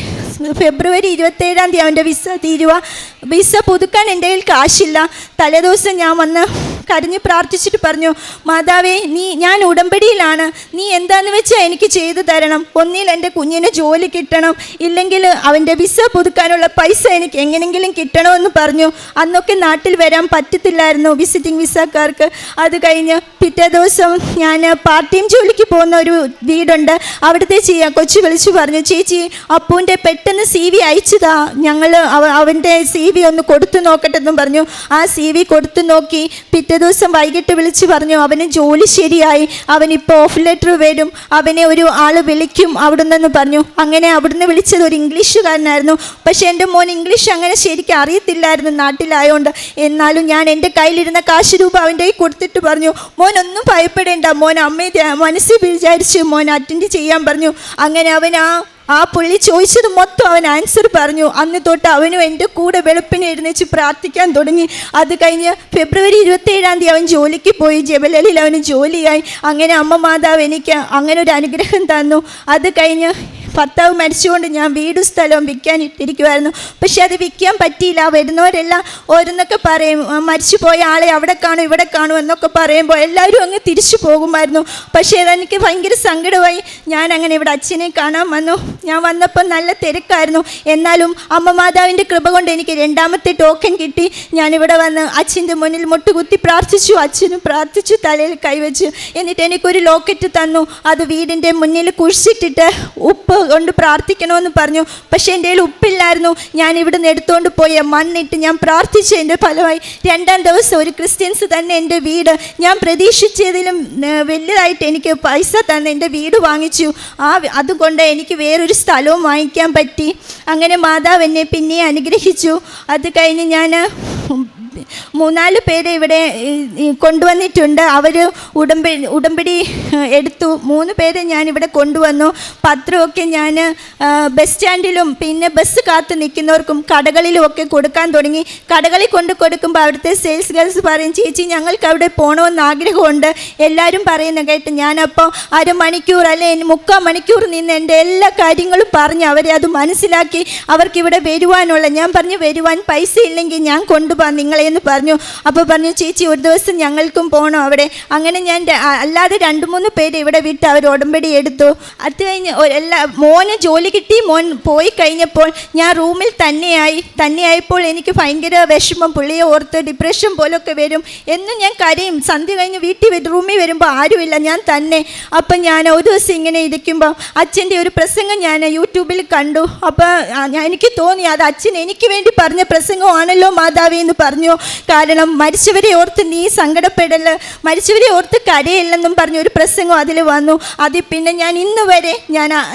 ഫെബ്രുവരി 27 അവൻ്റെ വിസ തീരുക. വിസ പുതുക്കാൻ എൻ്റെ കയ്യിൽ കാശില്ല. തലേദിവസം ഞാൻ വന്ന് കരഞ്ഞ് പ്രാർത്ഥിച്ചിട്ട് പറഞ്ഞു, മാതാവേ ഞാൻ ഉടമ്പടിയിലാണ്, നീ എന്താണെന്ന് വെച്ചാൽ എനിക്ക് ചെയ്തു തരണം, ഒന്നിൽ എൻ്റെ കുഞ്ഞിന് ജോലി കിട്ടണം, ഇല്ലെങ്കിൽ അവൻ്റെ വിസ പുതുക്കാനുള്ള പൈസ എനിക്ക് എങ്ങനെയെങ്കിലും കിട്ടണമെന്ന് പറഞ്ഞു. അന്നൊക്കെ നാട്ടിൽ വരാൻ പറ്റത്തില്ലായിരുന്നു വിസിറ്റിംഗ് വിസക്കാർക്ക്. അത് കഴിഞ്ഞ് പിറ്റേ ദിവസം ഞാൻ പാർട്ട് ടൈം ജോലിക്ക് പോകുന്ന ഒരു വീടുണ്ട്, അവിടുത്തെ കൊച്ചു വിളിച്ചു പറഞ്ഞു, ചേച്ചി അപ്പൂൻ്റെ പെട്ടെന്ന് CV അയച്ചതാ, ഞങ്ങൾ അവൻ്റെ CV ഒന്ന് കൊടുത്തു നോക്കട്ടെ എന്നും പറഞ്ഞു. ആ CV കൊടുത്തു നോക്കി. പിറ്റേ ദിവസം വൈകിട്ട് വിളിച്ച് പറഞ്ഞു അവന് ജോലി ശരിയായി, അവനിപ്പോൾ ഓഫ് ലെറ്റർ വരും, അവനെ ഒരു ആൾ വിളിക്കും അവിടുന്ന് പറഞ്ഞു. അങ്ങനെ അവിടുന്ന് വിളിച്ചത് ഒരു ഇംഗ്ലീഷുകാരനായിരുന്നു. പക്ഷേ എൻ്റെ മോൻ ഇംഗ്ലീഷ് അങ്ങനെ ശരിക്കും അറിയത്തില്ലായിരുന്നു നാട്ടിലായതുകൊണ്ട്. എന്നാലും ഞാൻ എൻ്റെ കയ്യിലിരുന്ന കാശ് രൂപ അവൻ്റെ കയ്യിൽ കൊടുത്തിട്ട് പറഞ്ഞു, മോൻ ഒന്നും ഭയപ്പെടേണ്ട, മോൻ അമ്മയെ മനസ്സിൽ വിചാരിച്ച് മോൻ അറ്റൻഡ് ചെയ്യാൻ പറഞ്ഞു. അങ്ങനെ അവൻ ആ പുള്ളി ചോദിച്ചത് മൊത്തം അവൻ ആൻസർ പറഞ്ഞു. അന്ന് തൊട്ട് അവനും എൻ്റെ കൂടെ വെളുപ്പിനെ എഴുന്നേച്ച് പ്രാർത്ഥിക്കാൻ തുടങ്ങി. അത് കഴിഞ്ഞ് ഫെബ്രുവരി 27 അവൻ ജോലിക്ക് പോയി. ജബലലിൽ അവന് ജോലിയായി. അങ്ങനെ അമ്മ മാതാവ് എനിക്ക് അങ്ങനെ ഒരു അനുഗ്രഹം തന്നു. അത് കഴിഞ്ഞ് ഭർത്താവ് മരിച്ചുകൊണ്ട് ഞാൻ വീടും സ്ഥലവും വിൽക്കാൻ ഇട്ടിരിക്കുമായിരുന്നു. പക്ഷെ അത് വിൽക്കാൻ പറ്റിയില്ല. വരുന്നവരെല്ലാം ഓരോന്നൊക്കെ പറയും, മരിച്ചു പോയ ആളെ അവിടെ കാണും ഇവിടെ കാണും എന്നൊക്കെ പറയുമ്പോൾ എല്ലാവരും അങ്ങ് തിരിച്ചു പോകുമായിരുന്നു. പക്ഷേ അതെനിക്ക് ഭയങ്കര സങ്കടമായി. ഞാൻ അങ്ങനെ ഇവിടെ അച്ഛനെ കാണാൻ വന്നു. ഞാൻ വന്നപ്പോൾ നല്ല തിരക്കായിരുന്നു. എന്നാലും അമ്മ മാതാവിൻ്റെ കൃപ കൊണ്ട് എനിക്ക് 2ാമത്തെ ടോക്കൺ കിട്ടി. ഞാനിവിടെ വന്ന് അച്ഛൻ്റെ മുന്നിൽ മുട്ടുകുത്തി പ്രാർത്ഥിച്ചു. അച്ഛനും പ്രാർത്ഥിച്ചു, തലയിൽ കൈവച്ചു. എന്നിട്ട് എനിക്കൊരു ലോക്കറ്റ് തന്നു. അത് വീടിൻ്റെ മുന്നിൽ കുഴിച്ചിട്ടിട്ട് ഉപ്പ് കൊണ്ട് പ്രാർത്ഥിക്കണമെന്ന് പറഞ്ഞു. പക്ഷേ എൻ്റെ കയ്യിൽ ഉപ്പില്ലായിരുന്നു. ഞാൻ ഇവിടുന്ന് എടുത്തുകൊണ്ട് പോയ മണ്ണിട്ട് ഞാൻ പ്രാർത്ഥിച്ചതിൻ്റെ ഫലമായി 2ാം ദിവസം ഒരു ക്രിസ്ത്യൻസ് തന്നെ എൻ്റെ വീട് ഞാൻ പ്രതീക്ഷിച്ചതിലും വലുതായിട്ട് എനിക്ക് പൈസ തന്നെ എൻ്റെ വീട് വാങ്ങിച്ചു. അതുകൊണ്ട് എനിക്ക് വേറൊരു സ്ഥലവും വാങ്ങിക്കാൻ പറ്റി. അങ്ങനെ മാതാവ് എന്നെ പിന്നെ അനുഗ്രഹിച്ചു. അത് കഴിഞ്ഞ് ഞാൻ 3-4 പേരെ ഇവിടെ കൊണ്ടുവന്നിട്ടുണ്ട്. അവർ ഉടമ്പടി എടുത്തു. 3 പേരെ ഞാൻ ഇവിടെ കൊണ്ടുവന്നു. പത്രമൊക്കെ ഞാൻ ബസ് സ്റ്റാൻഡിലും പിന്നെ ബസ് കാത്ത് നിൽക്കുന്നവർക്കും കടകളിലും ഒക്കെ കൊടുക്കാൻ തുടങ്ങി. കടകളിൽ കൊണ്ട് കൊടുക്കുമ്പോൾ അവിടുത്തെ സെയിൽസ് ഗേൾസ് പറയും, ചേച്ചി ഞങ്ങൾക്ക് അവിടെ പോകണമെന്ന് ആഗ്രഹമുണ്ട്. എല്ലാവരും പറയുന്ന കേട്ട് ഞാനപ്പോൾ അരമണിക്കൂർ അല്ലെ 3/4 മണിക്കൂർ നിന്ന് എൻ്റെ എല്ലാ കാര്യങ്ങളും പറഞ്ഞ് അവരെ അത് മനസ്സിലാക്കി അവർക്കിവിടെ വരുവാനുള്ള. ഞാൻ പറഞ്ഞു, വരുവാൻ പൈസ ഇല്ലെങ്കിൽ ഞാൻ കൊണ്ടുപോകാം നിങ്ങളെന്ന് പറഞ്ഞു. അപ്പോൾ പറഞ്ഞു, ചേച്ചി ഒരു ദിവസം ഞങ്ങൾക്കും പോകണം അവിടെ. അങ്ങനെ ഞാൻ അല്ലാതെ 2-3 പേര് ഇവിടെ വിട്ട് അവർ ഉടമ്പടി എടുത്തു. അത് കഴിഞ്ഞ് മോന് ജോലി കിട്ടി. മോൻ പോയി കഴിഞ്ഞപ്പോൾ ഞാൻ റൂമിൽ തന്നെയായപ്പോൾ എനിക്ക് ഭയങ്കര വിഷമം, പുള്ളിയെ ഓർത്ത് ഡിപ്രഷൻ പോലൊക്കെ വരും. എന്നും ഞാൻ കരയും. സന്ധ്യ കഴിഞ്ഞ് റൂമിൽ വരുമ്പോൾ ആരുമില്ല, ഞാൻ തന്നെ. അപ്പം ഞാൻ ഒരു ദിവസം ഇങ്ങനെ ഇരിക്കുമ്പോൾ അച്ഛൻ്റെ ഒരു പ്രസംഗം ഞാൻ യൂട്യൂബിൽ കണ്ടു. അപ്പോൾ എനിക്ക് തോന്നി അത് അച്ഛൻ എനിക്ക് വേണ്ടി പറഞ്ഞ പ്രസംഗമാണല്ലോ മാതാവി എന്ന് പറഞ്ഞു. കാരണം മരിച്ചവരെ ഓർത്ത് നീ സങ്കടപ്പെടല്, മരിച്ചവരെ ഓർത്ത് കരയില്ലെന്നും പറഞ്ഞ ഒരു പ്രസംഗം അതിൽ വന്നു. അതിൽ പിന്നെ ഞാൻ ഇന്ന് വരെ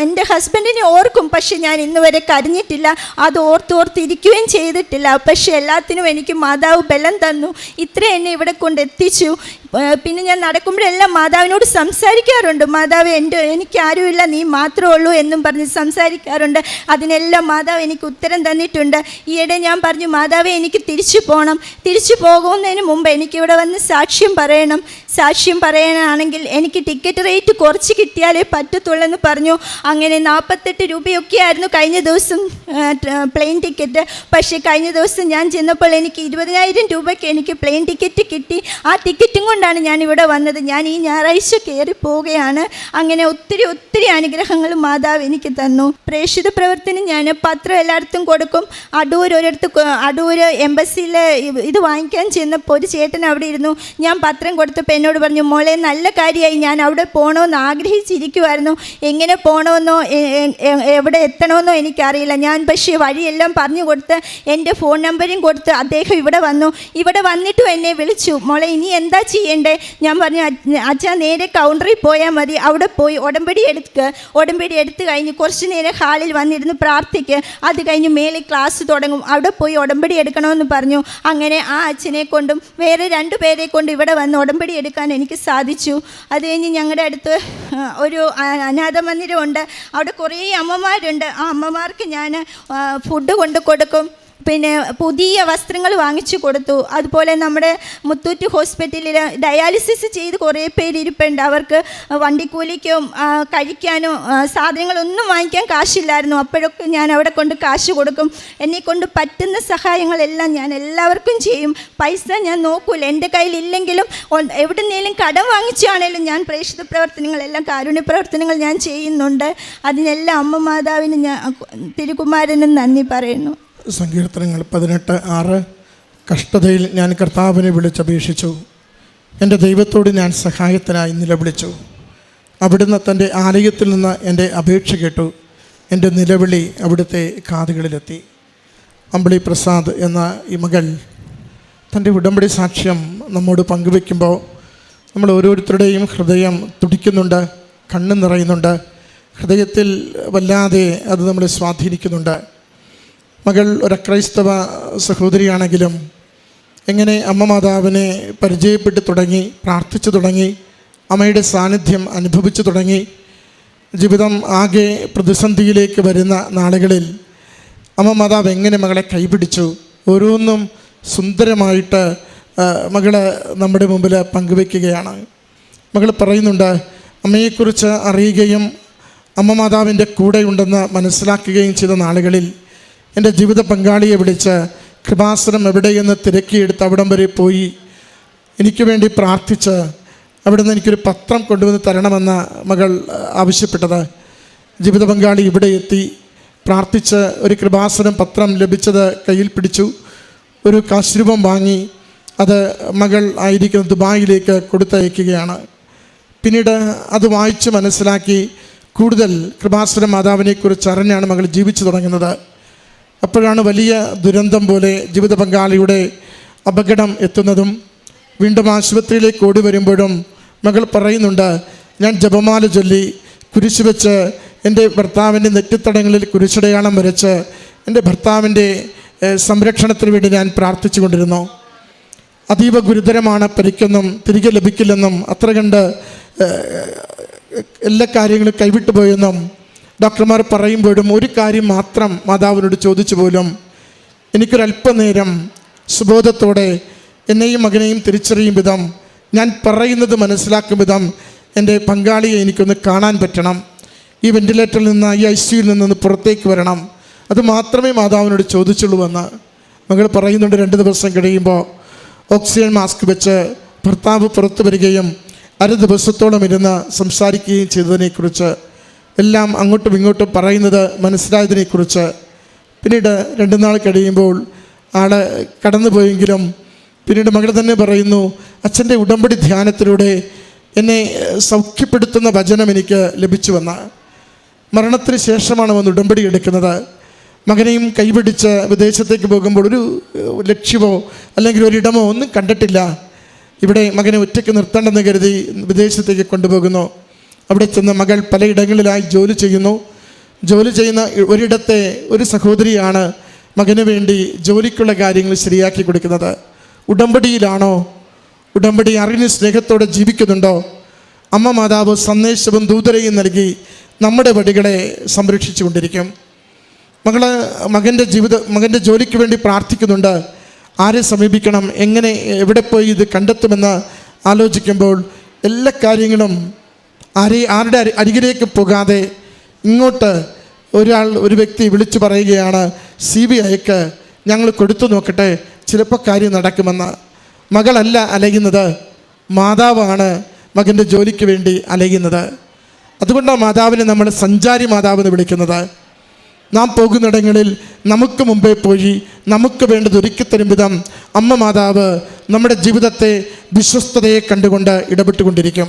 എൻ്റെ ഹസ്ബൻഡിനെ ഓർക്കും, പക്ഷെ ഞാൻ ഇന്ന് വരെ കരഞ്ഞിട്ടില്ല. അത് ഓർത്തിരിക്കുകയും ചെയ്തിട്ടില്ല. പക്ഷെ എല്ലാത്തിനും എനിക്ക് മാതാവ് ബലം തന്നു. ഇത്ര എന്നെ ഇവിടെ കൊണ്ടെത്തിച്ചു. പിന്നെ ഞാൻ നടക്കുമ്പോഴെല്ലാം മാതാവിനോട് സംസാരിക്കാറുണ്ട്. മാതാവ് എനിക്കാരുമില്ല, നീ മാത്രമേ ഉള്ളൂ എന്നും പറഞ്ഞ് സംസാരിക്കാറുണ്ട്. അതിനെല്ലാം മാതാവ് എനിക്ക് ഉത്തരം തന്നിട്ടുണ്ട്. ഈയിടെ ഞാൻ പറഞ്ഞു, മാതാവെ എനിക്ക് തിരിച്ചു പോകണം. തിരിച്ചു പോകുന്നതിന് മുമ്പ് എനിക്കിവിടെ വന്ന് സാക്ഷ്യം പറയണം. സാക്ഷ്യം പറയാനാണെങ്കിൽ എനിക്ക് ടിക്കറ്റ് റേറ്റ് കുറച്ച് കിട്ടിയാലേ പറ്റത്തുള്ളെന്ന് പറഞ്ഞു. അങ്ങനെ 48 രൂപയൊക്കെ ആയിരുന്നു കഴിഞ്ഞ ദിവസം പ്ലെയിൻ ടിക്കറ്റ്. പക്ഷേ കഴിഞ്ഞ ദിവസം ഞാൻ ചെന്നപ്പോൾ എനിക്ക് 20,000 രൂപയ്ക്ക് എനിക്ക് പ്ലെയിൻ ടിക്കറ്റ് കിട്ടി. ആ ടിക്കറ്റും കൊണ്ടാണ് ഞാൻ ഇവിടെ വന്നത്. ഞാൻ ഈ ഞായറാഴ്ച കയറി പോവുകയാണ്. അങ്ങനെ ഒത്തിരി അനുഗ്രഹങ്ങൾ മാതാവ് എനിക്ക് തന്നു. പ്രേക്ഷിത പ്രവർത്തനം ഞാൻ പത്രം എല്ലായിടത്തും കൊടുക്കും. അടൂർ എംബസിയിൽ ഇത് വാങ്ങിക്കാൻ ചെന്നപ്പോൾ ഒരു ചേട്ടൻ അവിടെ ഇരുന്നു. ഞാൻ പത്രം കൊടുത്തപ്പോൾ എന്നോട് പറഞ്ഞു, മോളെ നല്ല കാര്യമായി, ഞാൻ അവിടെ പോകണമെന്ന് ആഗ്രഹിച്ചിരിക്കുമായിരുന്നു. എങ്ങനെ പോകണമെന്നോ എവിടെ എത്തണമെന്നോ എനിക്കറിയില്ല. ഞാൻ പക്ഷേ വഴിയെല്ലാം പറഞ്ഞു കൊടുത്ത് എൻ്റെ ഫോൺ നമ്പരും കൊടുത്ത് അദ്ദേഹം ഇവിടെ വന്നു. ഇവിടെ വന്നിട്ടും എന്നെ വിളിച്ചു, മോളെ ഇനി എന്താ ചെയ്യണ്ടേ? ഞാൻ പറഞ്ഞു, അച്ഛാ നേരെ കൗണ്ടറിൽ പോയാൽ മതി, അവിടെ പോയി ഉടമ്പടി എടുത്ത് കഴിഞ്ഞ് കുറച്ച് നേരം ഹാളിൽ വന്നിരുന്ന് പ്രാർത്ഥിക്കുക. അത് കഴിഞ്ഞ് മേലെ ക്ലാസ് തുടങ്ങും, അവിടെ പോയി ഉടമ്പടി എടുക്കണമെന്ന് പറഞ്ഞു. അങ്ങനെ ആ അച്ഛനെ കൊണ്ടും വേറെ 2 പേരെ കൊണ്ട് ഇവിടെ വന്ന് ഉടമ്പടി എടുക്കാൻ എനിക്ക് സാധിച്ചു. അത് കഴിഞ്ഞ് ഞങ്ങളുടെ അടുത്ത് ഒരു അനാഥ മന്ദിരമുണ്ട്. അവിടെ കുറേ അമ്മമാരുണ്ട്. ആ അമ്മമാർക്ക് ഞാൻ ഫുഡ് കൊണ്ട് കൊടുക്കും. പിന്നെ പുതിയ വസ്ത്രങ്ങൾ വാങ്ങിച്ചു കൊടുത്തു. അതുപോലെ നമ്മുടെ മുത്തൂറ്റ് ഹോസ്പിറ്റലിൽ ഡയാലിസിസ് ചെയ്ത് കുറേ പേര് ഇരിപ്പുണ്ട്. അവർക്ക് വണ്ടിക്കൂലിക്കും കഴിക്കാനും സാധനങ്ങളൊന്നും വാങ്ങിക്കാൻ കാശില്ലായിരുന്നു. അപ്പോഴൊക്കെ ഞാൻ അവിടെ കൊണ്ട് കാശ് കൊടുക്കും. എന്നെക്കൊണ്ട് പറ്റുന്ന സഹായങ്ങളെല്ലാം ഞാൻ എല്ലാവർക്കും ചെയ്യും. പൈസ ഞാൻ നോക്കൂല, എൻ്റെ കയ്യിലില്ലെങ്കിലും എവിടുന്നേലും കടം വാങ്ങിച്ചാണേലും ഞാൻ പ്രേക്ഷിത പ്രവർത്തനങ്ങളെല്ലാം കാരുണ്യ പ്രവർത്തനങ്ങൾ ഞാൻ ചെയ്യുന്നുണ്ട്. അതിനെല്ലാം അമ്മ മാതാവിന് ഞാൻ തിരുകുമാരനും നന്ദി പറയുന്നു. സങ്കീർത്തനങ്ങൾ 18:6 കഷ്ടതയിൽ ഞാൻ കർത്താവിനെ വിളിച്ചപേക്ഷിച്ചു, എൻ്റെ ദൈവത്തോട് ഞാൻ സഹായത്തിനായി നിലവിളിച്ചു. അവിടുന്ന് തൻ്റെ ആലയത്തിൽ നിന്ന് എൻ്റെ അപേക്ഷ കേട്ടു. എൻ്റെ നിലവിളി അവിടുത്തെ കാതുകളിലെത്തി. അമ്പിളി പ്രസാദ് എന്ന ഈ മകൾ തൻ്റെ ഉടമ്പടി സാക്ഷ്യം നമ്മോട് പങ്കുവെക്കുമ്പോൾ നമ്മൾ ഓരോരുത്തരുടെയും ഹൃദയം തുടിക്കുന്നുണ്ട്, കണ്ണ് നിറയുന്നുണ്ട്, ഹൃദയത്തിൽ വല്ലാതെ അത് നമ്മളെ സ്വാധീനിക്കുന്നുണ്ട്. മകൾ ഒരു ക്രൈസ്തവ സഹോദരിയാണെങ്കിലും എങ്ങനെ അമ്മ മാതാവിനെ പരിചയപ്പെട്ട് തുടങ്ങി, പ്രാർത്ഥിച്ചു തുടങ്ങി, അമ്മയുടെ സാന്നിധ്യം അനുഭവിച്ചു തുടങ്ങി, ജീവിതം ആകെ പ്രതിസന്ധിയിലേക്ക് വരുന്ന നാളുകളിൽ അമ്മ മാതാവ് എങ്ങനെ മകളെ കൈപിടിച്ചു, ഓരോന്നും സുന്ദരമായിട്ട് മകൾ നമ്മുടെ മുമ്പിൽ പങ്കുവയ്ക്കുകയാണ്. മകൾ പറയുന്നുണ്ട്, അമ്മയെക്കുറിച്ച് അറിയുകയും അമ്മ മാതാവിൻ്റെ കൂടെയുണ്ടെന്ന് മനസ്സിലാക്കുകയും ചെയ്ത നാളുകളിൽ എൻ്റെ ജീവിത പങ്കാളിയെ വിളിച്ച് കൃപാസനം എവിടെയെന്ന് തിരക്കിയെടുത്ത് അവിടം വരെ പോയി എനിക്ക് വേണ്ടി പ്രാർത്ഥിച്ച് അവിടുന്ന് എനിക്കൊരു പത്രം കൊണ്ടുവന്ന് തരണമെന്ന മകൾ ആവശ്യപ്പെട്ടത്. ജീവിത പങ്കാളി ഇവിടെ എത്തി, പ്രാർത്ഥിച്ച് ഒരു കൃപാസനം പത്രം ലഭിച്ചത് കയ്യിൽ പിടിച്ചു, ഒരു കാശുരൂപം വാങ്ങി അത് മകൾ ആയിരിക്കുന്ന ദുബായിലേക്ക് കൊടുത്തയക്കുകയാണ്. പിന്നീട് അത് വായിച്ച് മനസ്സിലാക്കി കൂടുതൽ കൃപാസന മാതാവിനെക്കുറിച്ച് അറിഞ്ഞാണ് മകൾ ജീവിച്ചു തുടങ്ങുന്നത്. അപ്പോഴാണ് വലിയ ദുരന്തം പോലെ ജീവിത പങ്കാളിയുടെ അപകടം എത്തുന്നതും വീണ്ടും ആശുപത്രിയിലേക്ക് ഓടി വരുമ്പോഴും മകൾ പറയുന്നുണ്ട്, ഞാൻ ജപമാല ചൊല്ലി കുരിശ് വെച്ച് എൻ്റെ ഭർത്താവിൻ്റെ നെറ്റിത്തടങ്ങളിൽ കുരിശടയാളം വരച്ച് എൻ്റെ ഭർത്താവിൻ്റെ സംരക്ഷണത്തിന് വേണ്ടി ഞാൻ പ്രാർത്ഥിച്ചു കൊണ്ടിരുന്നു. അതീവ ഗുരുതരമാണ്, പരിക്കൊന്നും തിരികെ ലഭിക്കില്ലെന്നും അത്ര കണ്ട് എല്ലാ കാര്യങ്ങളും കൈവിട്ടു പോയെന്നും ഡോക്ടർമാർ പറയുമ്പോഴും ഒരു കാര്യം മാത്രം മാതാവിനോട് ചോദിച്ചു പോലും എനിക്കൊരല്പനേരം സുബോധത്തോടെ എന്നെയും മകനെയും തിരിച്ചറിയും വിധം, ഞാൻ പറയുന്നത് മനസ്സിലാക്കും വിധം എൻ്റെ പങ്കാളിയെ എനിക്കൊന്ന് കാണാൻ പറ്റണം. ഈ വെൻറ്റിലേറ്ററിൽ നിന്ന്, ഈ ICUയിൽ നിന്ന് പുറത്തേക്ക് വരണം. അത് മാത്രമേ മാതാവിനോട് ചോദിച്ചുള്ളൂവെന്ന് മകൾ പറയുന്നുണ്ട്. 2 ദിവസം കഴിയുമ്പോൾ ഓക്സിജൻ മാസ്ക് വെച്ച് ഭർത്താവ് പുറത്തു വരികയും 1/2 ദിവസത്തോളം ഇരുന്ന് സംസാരിക്കുകയും ചെയ്തതിനെക്കുറിച്ച്, എല്ലാം അങ്ങോട്ടും ഇങ്ങോട്ടും പറയുന്നത് മനസ്സിലായതിനെക്കുറിച്ച്. പിന്നീട് 2 നാൾ കഴിയുമ്പോൾ ആൾ കടന്നുപോയെങ്കിലും പിന്നീട് മകൾ തന്നെ പറയുന്നു, അച്ഛൻ്റെ ഉടമ്പടി ധ്യാനത്തിലൂടെ എന്നെ സൗഖ്യപ്പെടുത്തുന്ന വചനം എനിക്ക് ലഭിച്ചുവെന്ന്. മരണത്തിന് ശേഷമാണ് വന്ന് ഉടമ്പടി എടുക്കുന്നത്. മകനെയും കൈപിടിച്ച് വിദേശത്തേക്ക് പോകുമ്പോൾ ഒരു ലക്ഷ്യമോ അല്ലെങ്കിൽ ഒരിടമോ ഒന്നും കണ്ടിട്ടില്ല. ഇവിടെ മകനെ ഒറ്റയ്ക്ക് നിർത്തേണ്ടെന്ന് കരുതി വിദേശത്തേക്ക് കൊണ്ടുപോകുന്നു. അവിടെ ചെന്ന് മകൾ പലയിടങ്ങളിലായി ജോലി ചെയ്യുന്നു. ജോലി ചെയ്യുന്ന ഒരിടത്തെ ഒരു സഹോദരിയാണ് മകന് വേണ്ടി ജോലിക്കുള്ള കാര്യങ്ങൾ ശരിയാക്കി കൊടുക്കുന്നത്. ഉടമ്പടിയിലാണോ? ഉടമ്പടി അറിഞ്ഞ് സ്നേഹത്തോടെ ജീവിക്കുന്നുണ്ടോ? അമ്മ മാതാവ് സന്ദേശവും ദൂതരയും നൽകി നമ്മുടെ വടികളെ സംരക്ഷിച്ചു കൊണ്ടിരിക്കും. മകൻ്റെ ജോലിക്ക് വേണ്ടി പ്രാർത്ഥിക്കുന്നുണ്ട്. ആരെ സമീപിക്കണം, എങ്ങനെ, എവിടെ പോയി ഇത് കണ്ടെത്തുമെന്ന് ആലോചിക്കുമ്പോൾ എല്ലാ കാര്യങ്ങളും ആരുടെ അരികിലേക്ക് പോകാതെ ഇങ്ങോട്ട് ഒരു വ്യക്തി വിളിച്ചു പറയുകയാണ്, CBIക്ക് ഞങ്ങൾ കൊടുത്തു നോക്കട്ടെ, ചിലപ്പോൾ കാര്യം നടക്കുമെന്ന്. മകളല്ല അലയുന്നത്, മാതാവാണ് മകൻ്റെ ജോലിക്ക് വേണ്ടി അലയുന്നത്. അതുകൊണ്ടാണ് മാതാവിനെ നമ്മൾ സഞ്ചാരി മാതാവെന്ന് വിളിക്കുന്നത്. നാം പോകുന്നിടങ്ങളിൽ നമുക്ക് മുമ്പേ പോയി നമുക്ക് വേണ്ടത് ഒരുക്കിത്തരും വിധം അമ്മ മാതാവ് നമ്മുടെ ജീവിതത്തെ വിശ്വസ്തതയെ കണ്ടുകൊണ്ട് ഇടപെട്ടുകൊണ്ടിരിക്കും.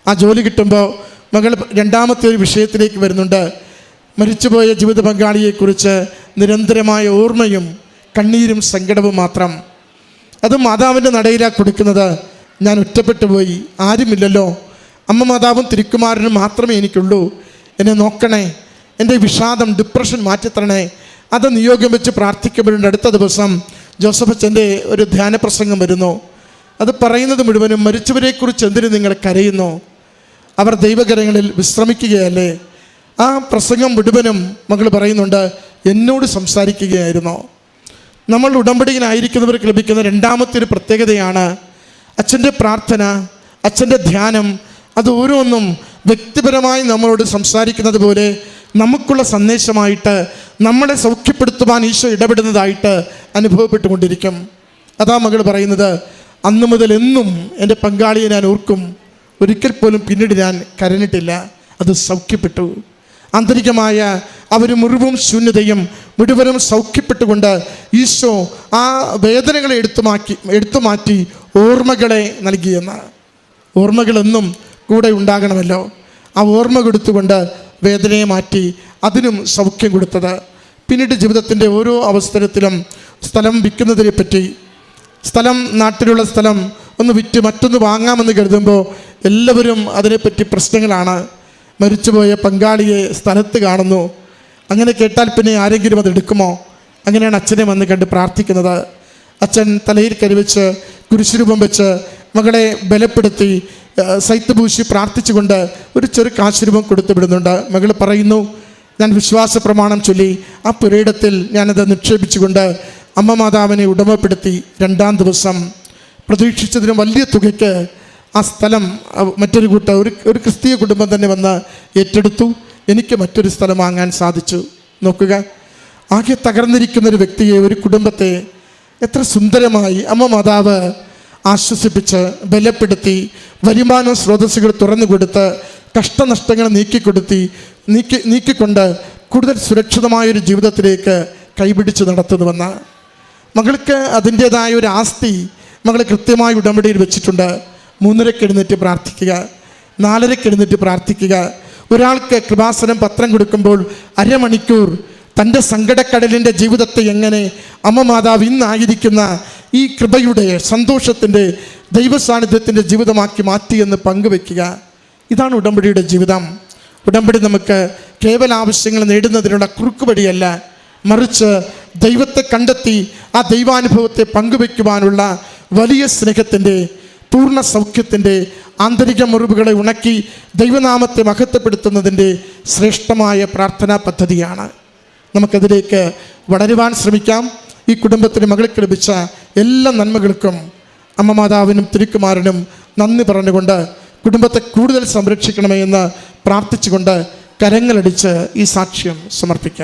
ആ ജോലി കിട്ടുമ്പോൾ മകൾ രണ്ടാമത്തെ ഒരു വിഷയത്തിലേക്ക് വരുന്നുണ്ട്. മരിച്ചുപോയ ജീവിത പങ്കാളിയെക്കുറിച്ച് നിരന്തരമായ ഓർമ്മയും കണ്ണീരും സങ്കടവും മാത്രം. അത് മാതാവിൻ്റെ നടയിലാണ് കൊടുക്കുന്നത്. ഞാൻ ഒറ്റപ്പെട്ടു പോയി, ആരുമില്ലല്ലോ, അമ്മ മാതാവും തിരുക്കുമാരനും മാത്രമേ എനിക്കുള്ളൂ, എന്നെ നോക്കണേ, എൻ്റെ വിഷാദം, ഡിപ്രഷൻ മാറ്റിത്തരണേ. അത് നിയോഗം വെച്ച് പ്രാർത്ഥിക്കുമ്പോഴുണ്ട്. അടുത്ത ദിവസം ജോസഫ് അച്ഛൻ്റെ ഒരു ധ്യാന പ്രസംഗം വരുന്നു. അത് പറയുന്നത് മുഴുവനും മരിച്ചവരെക്കുറിച്ച് എന്തിനു നിങ്ങൾ കരയുന്നു, അവർ ദൈവകരങ്ങളിൽ വിശ്രമിക്കുകയല്ലേ. ആ പ്രസംഗം മുഴുവനും മകൾ പറയുന്നുണ്ട്, എന്നോട് സംസാരിക്കുകയായിരുന്നു. നമ്മൾ ഉടമ്പടിയിലായിരിക്കുന്നവർക്ക് ലഭിക്കുന്ന രണ്ടാമത്തെ ഒരു പ്രത്യേകതയാണ് അച്ഛൻ്റെ പ്രാർത്ഥന, അച്ഛൻ്റെ ധ്യാനം. അത് ഓരോന്നും വ്യക്തിപരമായി നമ്മളോട് സംസാരിക്കുന്നത് പോലെ നമുക്കുള്ള സന്ദേശമായിട്ട് നമ്മളെ സൗഖ്യപ്പെടുത്തുവാൻ ഈശോ ഇടപെടുന്നതായിട്ട് അനുഭവപ്പെട്ടുകൊണ്ടിരിക്കും. അതാ മകൾ പറയുന്നത്, അന്നു മുതൽ എന്നും എൻ്റെ പങ്കാളിയെ ഞാൻ ഓർക്കും, ഒരിക്കൽ പോലും പിന്നീട് ഞാൻ കരഞ്ഞിട്ടില്ല, അത് സൗഖ്യപ്പെട്ടു. ആന്തരികമായ ഒരു മുറിവും ശൂന്യതയും മുഴുവനും സൗഖ്യപ്പെട്ടുകൊണ്ട് ഈശോ ആ വേദനകളെ എടുത്തു മാറ്റി ഓർമ്മകളെ നൽകിയെന്ന്. ഓർമ്മകളെന്നും കൂടെ ഉണ്ടാകണമല്ലോ. ആ ഓർമ്മ കൊടുത്തുകൊണ്ട് വേദനയെ മാറ്റി അതിനും സൗഖ്യം കൊടുത്തത്. പിന്നീട് ജീവിതത്തിൻ്റെ ഓരോ അവസരത്തിലും സ്ഥലം വിൽക്കുന്നതിനെ പറ്റി, നാട്ടിലുള്ള സ്ഥലം ഒന്ന് വിറ്റ് മറ്റൊന്ന് വാങ്ങാമെന്ന് കരുതുമ്പോൾ എല്ലാവരും അതിനെപ്പറ്റി പ്രശ്നങ്ങളാണ്. മരിച്ചുപോയ പങ്കാളിയെ സ്ഥലത്ത് കാണുന്നു. അങ്ങനെ കേട്ടാൽ പിന്നെ ആരെങ്കിലും അത് എടുക്കുമോ? അങ്ങനെയാണ് അച്ഛനെ വന്ന് കണ്ട് പ്രാർത്ഥിക്കുന്നത്. അച്ഛൻ തലയിൽ കരുവെച്ച് കുരിശുരൂപം വെച്ച് മകളെ ബലപ്പെടുത്തി സൈത്ത് പൂശി പ്രാർത്ഥിച്ചുകൊണ്ട് ഒരു ചെറു കാശുരൂപം കൊടുത്തു വിടുന്നുണ്ട്. മകൾ പറയുന്നു, ഞാൻ വിശ്വാസ പ്രമാണം ചൊല്ലി ആ പുരയിടത്തിൽ ഞാനത് നിക്ഷേപിച്ചുകൊണ്ട് അമ്മ മാതാവിനെ ഉടമപ്പെടുത്തി. 2-ാം ദിവസം പ്രതീക്ഷിച്ചതിനും വലിയ തുകയ്ക്ക് ആ സ്ഥലം മറ്റൊരു ഒരു ക്രിസ്തീയ കുടുംബം തന്നെ വന്ന് ഏറ്റെടുത്തു. എനിക്ക് മറ്റൊരു സ്ഥലം വാങ്ങാൻ സാധിച്ചു. നോക്കുക, ആകെ തകർന്നിരിക്കുന്നൊരു വ്യക്തിയെ, ഒരു കുടുംബത്തെ എത്ര സുന്ദരമായി അമ്മ മാതാവ് ആശ്വസിപ്പിച്ച് ബലപ്പെടുത്തി വരുമാന സ്രോതസ്സുകൾ തുറന്നു കൊടുത്ത് കഷ്ടനഷ്ടങ്ങൾ നീക്കിക്കൊണ്ട് കൂടുതൽ സുരക്ഷിതമായൊരു ജീവിതത്തിലേക്ക് കൈപിടിച്ച് നടത്തുന്നുവെന്ന്. മകൾക്ക് അതിൻ്റേതായ ഒരു ആസ്തി മകൾ കൃത്യമായി ഉടമ്പടിയിൽ വെച്ചിട്ടുണ്ട്. 3:30 എഴുന്നേറ്റ് പ്രാർത്ഥിക്കുക, 4:30 എഴുന്നേറ്റ് പ്രാർത്ഥിക്കുക. ഒരാൾക്ക് കൃപാസനം പത്രം കൊടുക്കുമ്പോൾ അരമണിക്കൂർ തൻ്റെ സങ്കടക്കടലിൻ്റെ ജീവിതത്തെ എങ്ങനെ അമ്മ മാതാവ് ഇന്നായിരിക്കുന്ന ഈ കൃപയുടെ, സന്തോഷത്തിൻ്റെ, ദൈവസാന്നിധ്യത്തിൻ്റെ ജീവിതമാക്കി മാറ്റിയെന്ന് പങ്കുവെക്കുക. ഇതാണ് ഉടമ്പടിയുടെ ജീവിതം. ഉടമ്പടി നമുക്ക് കേവല ആവശ്യങ്ങൾ നേടുന്നതിനുള്ള കുറുക്കുവഴിയല്ല, മറിച്ച് ദൈവത്തെ കണ്ടെത്തി ആ ദൈവാനുഭവത്തെ പങ്കുവയ്ക്കുവാനുള്ള വലിയ സ്നേഹത്തിൻ്റെ, പൂർണ്ണ സൗഖ്യത്തിൻ്റെ ആന്തരിക മുറിവുകളെ ഉണക്കി ദൈവനാമത്തെ മഹത്വപ്പെടുത്തുന്നതിൻ്റെ ശ്രേഷ്ഠമായ പ്രാർത്ഥനാ പദ്ധതിയാണ്. നമുക്കതിലേക്ക് വളരുവാൻ ശ്രമിക്കാം. ഈ കുടുംബത്തിന് മകൾക്ക് ലഭിച്ച എല്ലാ നന്മകൾക്കും അമ്മ മാതാവിനും തിരുക്കുമാരനും നന്ദി പറഞ്ഞുകൊണ്ട് കുടുംബത്തെ കൂടുതൽ സംരക്ഷിക്കണമേ എന്ന് പ്രാർത്ഥിച്ചുകൊണ്ട് കരങ്ങളടിച്ച് ഈ സാക്ഷ്യം സമർപ്പിക്കാം.